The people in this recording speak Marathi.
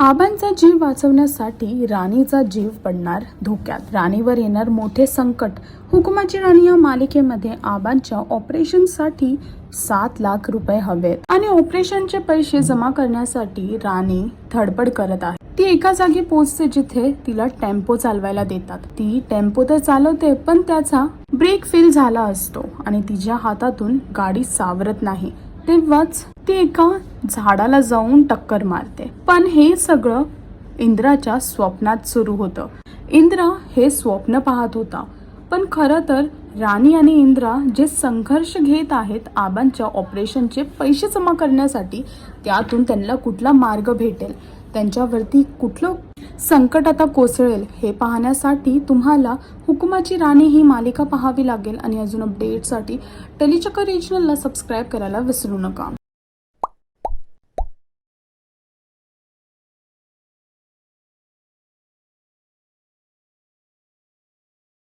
आबांचा जीव वाचवण्यासाठी राणीचा जीव पडणार धोक्यात, राणीवर येणार मोठे संकट। हुकुमाची राणी या मालिकेमध्ये आबांच्या ऑपरेशनसाठी 7 लाख रुपये हवेत आणि ऑपरेशनचे पैसे जमा करण्यासाठी राणी धडपड करत आहे। ती एका जागी पोहोचते जिथे तिला टेम्पो चालवायला देतात। ती टेम्पो तर चालवते पण त्याचा ब्रेक फेल झाला असतो आणि तिच्या हातातून गाडी सावरत नाही। तेव्हाच ती एका झाडाला जाऊन टक्कर मारते। पण हे सगळं इंद्राच्या स्वप्नात सुरू होतं। इंद्र हे स्वप्न पाहत होता, पण खरं तर राणी आणि इंद्रा जे संघर्ष घेत आहेत आबांच्या ऑपरेशनचे पैसे जमा करण्यासाठी, त्यातून त्यांना कुठला मार्ग भेटेल, त्यांच्यावरती कुठलं संकट आता कोसळेल हे पाहण्यासाठी तुम्हाला हुकुमाची राणी ही मालिका पाहावी लागेल। आणि अजून अपडेटसाठी टेलीचक्र रिजनलला सबस्क्राईब करायला विसरू नका।